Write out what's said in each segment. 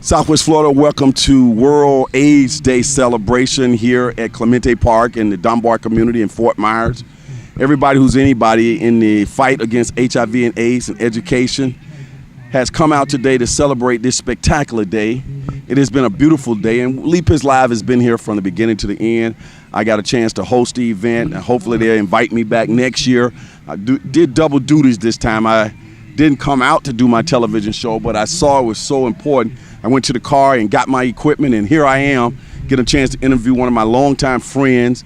Southwest Florida, welcome to World AIDS Day celebration here at Clemente Park in the Dunbar community in Fort Myers. Everybody who's anybody in the fight against HIV and AIDS and education has come out today to celebrate this spectacular day. It has been a beautiful day, and Leap Is Live has been here from the beginning to the end. I got a chance to host the event, and hopefully they'll invite me back next year. I did double duties this time. I didn't come out to do my television show, but I saw it was so important. I went to the car and got my equipment, and here I am, get a chance to interview one of my longtime friends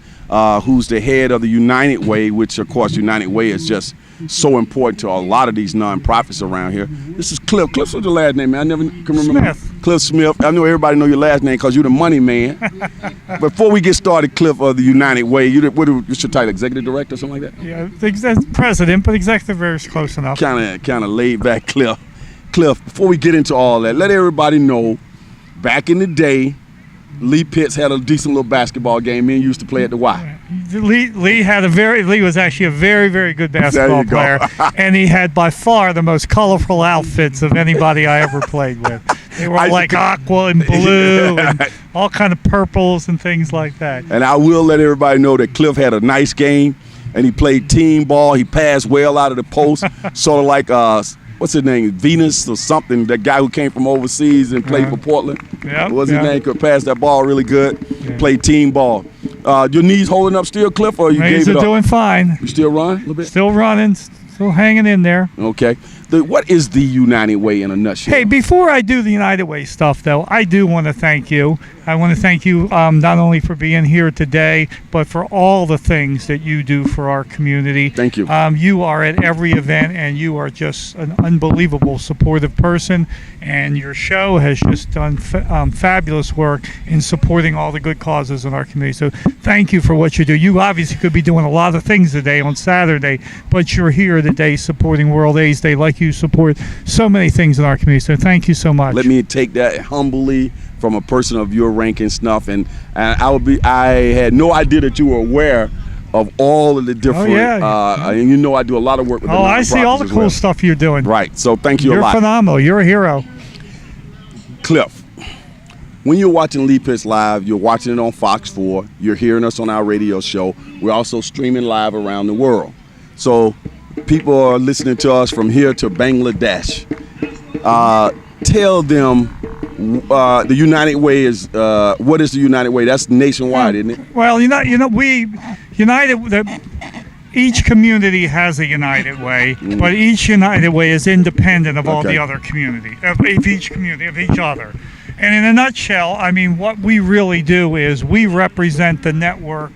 who's the head of the United Way, which, of course, United Way is just so important to a lot of these nonprofits around here. This is Cliff. Cliff's what's your last name, man? I never can remember. Smith. Cliff Smith. I know everybody know your last name because you're the money man. Before we get started, Cliff of the United Way, what's your title, executive director or something like that? Yeah, president, but executive is close enough. Kind of laid back, Cliff. Cliff, before we get into all that, let everybody know, back in the day, Lee Pitts had a decent little basketball game. Me and used to play at the Y. Lee was actually a very, very good basketball player, and he had by far the most colorful outfits of anybody I ever played with. They were like aqua and blue and all kind of purples and things like that. And I will let everybody know that Cliff had a nice game, and he played team ball. He passed well out of the post, sort of like what's his name, Venus or something, that guy who came from overseas and played for Portland. What's his name? Could pass that ball really good. Played team ball. Your knees holding up still, Cliff, or you knees gave it up? Are doing fine. You still run a little bit? Still running, still hanging in there. Okay. What is the United Way in a nutshell? Hey, before I do the United Way stuff, though, I do want to thank you. I want to thank you not only for being here today, but for all the things that you do for our community. Thank you. You are at every event, and you are just an unbelievable supportive person, and your show has just done fabulous work in supporting all the good causes in our community. So thank you for what you do. You obviously could be doing a lot of things today on Saturday, but you're here today supporting World AIDS Day like you support so many things in our community. So thank you so much. Let me take that humbly from a person of your rank and snuff, and I had no idea that you were aware of all of the different and you know I do a lot of work with I see all the cool stuff you're doing. Right. So thank you a lot. You're phenomenal. You're a hero. Cliff, when you're watching Lee Pitts Live, you're watching it on Fox 4, you're hearing us on our radio show. We're also streaming live around the world. So people are listening to us from here to Bangladesh. Tell them the United Way is what is the United Way? That's nationwide, isn't it? Well, each community has a United Way, but each United Way is independent of all the other community, of each community, of each other. And in a nutshell, I mean, what we really do is we represent the network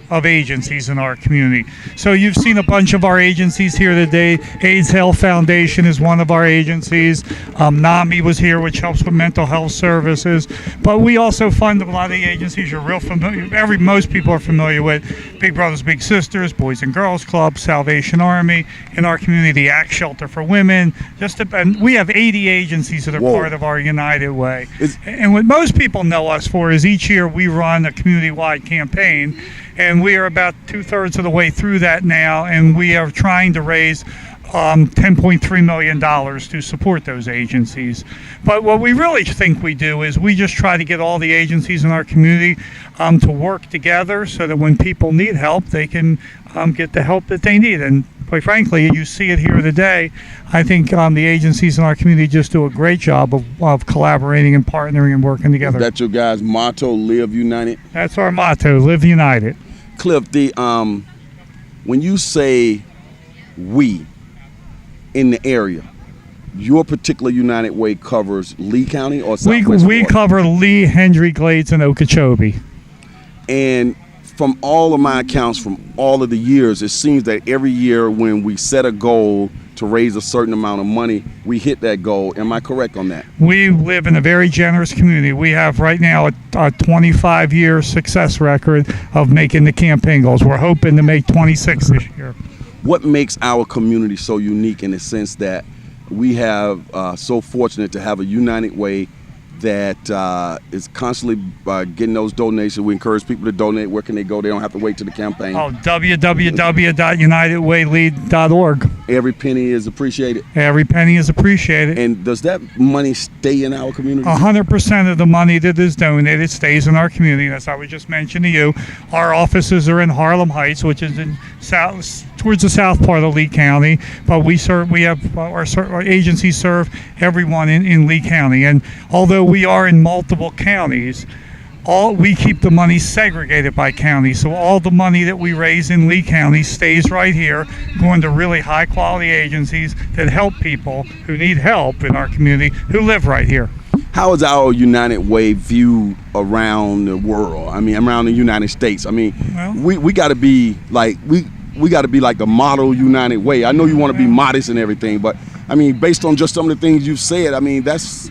of agencies in our community. So you've seen a bunch of our agencies here today. AIDS Health Foundation is one of our agencies. NAMI was here, which helps with mental health services. But we also fund a lot of the agencies you're real familiar. Most people are familiar with: Big Brothers Big Sisters, Boys and Girls Club, Salvation Army. In our community, the Act Shelter for Women. And we have 80 agencies that are part of our United Way. And what most people know us for is each year we run a community-wide campaign. And we are about 2/3 of the way through that now, and we are trying to raise $10.3 million to support those agencies. But what we really think we do is we just try to get all the agencies in our community to work together so that when people need help, they can get the help that they need. And quite frankly, you see it here today. I think the agencies in our community just do a great job of collaborating and partnering and working together. Is that your guys' motto, Live United? That's our motto, Live United. Cliff, when you say we in the area, your particular United Way covers Lee County or Southwest We cover Lee, Hendry, Glades, and Okeechobee. And from all of my accounts, from all of the years, it seems that every year when we set a goal to raise a certain amount of money, we hit that goal. Am I correct on that? We live in a very generous community. We have right now a 25-year success record of making the campaign goals. We're hoping to make 26 this year. What makes our community so unique in the sense that we have so fortunate to have a United Way that is constantly getting those donations? We encourage people to donate. Where can they go? They don't have to wait till the campaign. www.unitedwaylead.org. Every penny is appreciated. Every penny is appreciated. And does that money stay in our community? 100% of the money that is donated stays in our community. That's how we just mentioned to you. Our offices are in Harlem Heights, which is in towards the south part of Lee County. But we have our agencies serve everyone in Lee County. And although we are in multiple counties, we keep the money segregated by county, so all the money that we raise in Lee County stays right here, going to really high quality agencies that help people who need help in our community who live right here. How is our United Way viewed around the world? I mean, around the United States. I mean, well, we got to be like we got to be like the model United Way. I know you want to be modest and everything, but I mean, based on just some of the things you've said, I mean, that's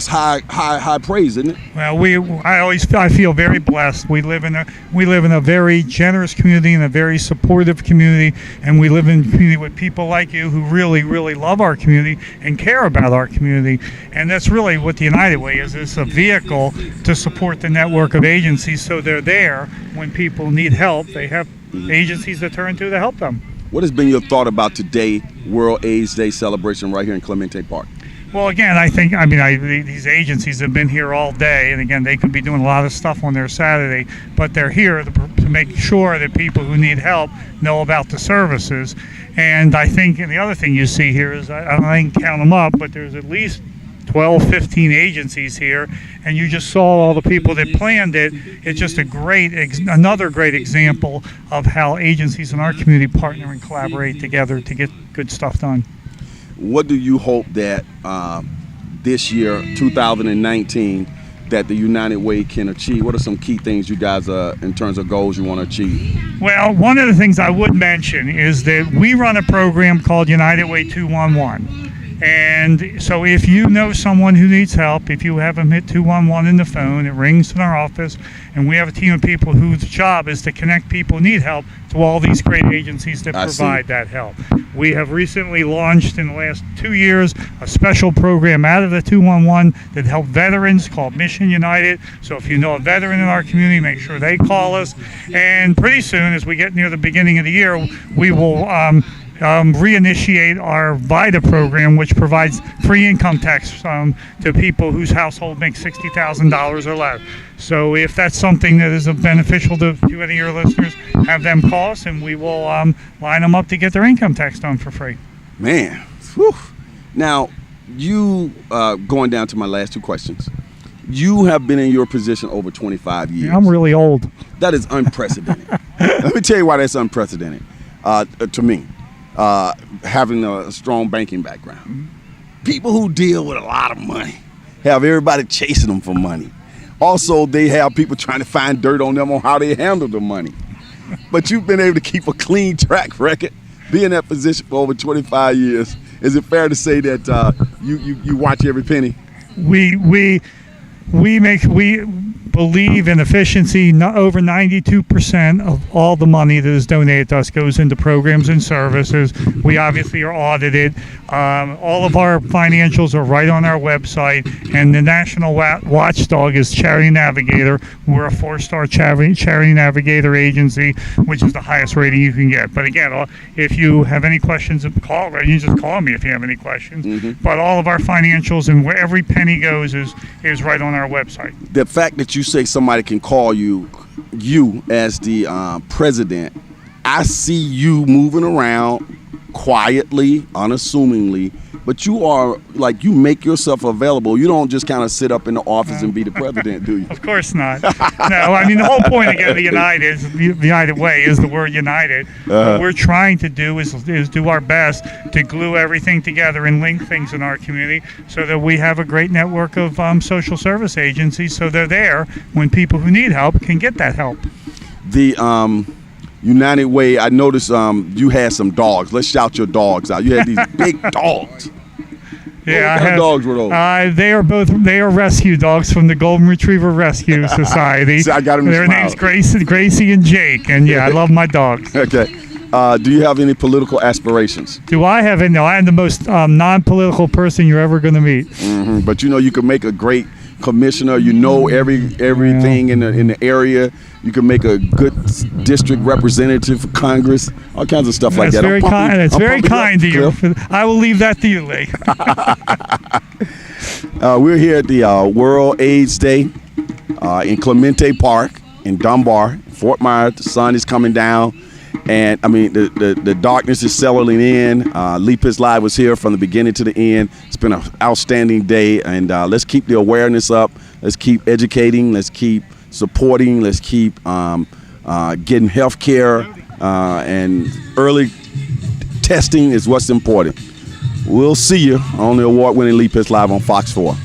high praise, isn't it? Well, I feel very blessed. We live in a very generous community and a very supportive community, and we live in a community with people like you who really, really love our community and care about our community. And that's really what the United Way is. It's a vehicle to support the network of agencies, so they're there when people need help. They have agencies to turn to help them. What has been your thought about today, World AIDS Day celebration right here in Clemente Park? Well, again, these agencies have been here all day, and again, they could be doing a lot of stuff on their Saturday, but they're here to make sure that people who need help know about the services. And I think, and the other thing you see here is, I didn't count them up, but there's at least 12, 15 agencies here, and you just saw all the people that planned it. It's just another great example of how agencies in our community partner and collaborate together to get good stuff done. What do you hope that this year, 2019, that the United Way can achieve? What are some key things you guys, in terms of goals, you want to achieve? Well, one of the things I would mention is that we run a program called United Way 211. And so if you know someone who needs help, if you have them hit 211 in the phone, it rings in our office, and we have a team of people whose job is to connect people who need help to all these great agencies that provide that help. We have recently launched in the last 2 years a special program out of the 211 that help veterans called Mission United. So if you know a veteran in our community, make sure they call us. And pretty soon, as we get near the beginning of the year, we will reinitiate our VITA program, which provides free income tax to people whose household makes $60,000 or less. So if that's something that is beneficial to any of your listeners, have them call us, and we will line them up to get their income tax done for free. Man, whew. Now, you, going down to my last two questions, you have been in your position over 25 years. Yeah, I'm really old. That is unprecedented. Let me tell you why that's unprecedented to me. Having a strong banking background. People who deal with a lot of money have everybody chasing them for money. Also, they have people trying to find dirt on them on how they handle the money. But you've been able to keep a clean track record, be in that position for over 25 years. Is it fair to say that you watch every penny? We believe in efficiency. Over 92% of all the money that is donated to us goes into programs and services. We obviously are audited. All of our financials are right on our website, and the national watchdog is Charity Navigator. We're a 4-star Charity Navigator agency, which is the highest rating you can get. But again, if you have any questions, you just call me if you have any questions. Mm-hmm. But all of our financials and where every penny goes is right on our website. The fact that you say somebody can call you as the president, I see you moving around quietly, unassumingly, but you are like, you make yourself available. You don't just kind of sit up in the office and be the president, do you? Of course not. No, I mean, the whole point, again, the United Way is the word united. What we're trying to do is do our best to glue everything together and link things in our community so that we have a great network of social service agencies, so they're there when people who need help can get that help. The United Way, I noticed you had some dogs. Let's shout your dogs out. You had these big dogs. Yeah, what kind of dogs were those? They are rescue dogs from the Golden Retriever Rescue Society. So I got them. Their names Gracie and Jake, and yeah, I love my dogs. Okay. Do you have any political aspirations? Do I have any? No, I am the most non-political person you're ever going to meet. Mm-hmm. But you know, you could make a great commissioner. You know everything in the area. You can make a good district representative for Congress. All kinds of stuff like that. Very kind. That's very kind to you. I will leave that to you, Lee. We're here at the World AIDS Day in Clemente Park in Dunbar, Fort Myers. The sun is coming down, and I mean the darkness is settling in. Lepus Live was here from the beginning to the end. It's been an outstanding day, and let's keep the awareness up. Let's keep educating. Let's keep supporting. Let's keep getting health care, and early testing is what's important. We'll see you on the award-winning Lepus Live on Fox 4.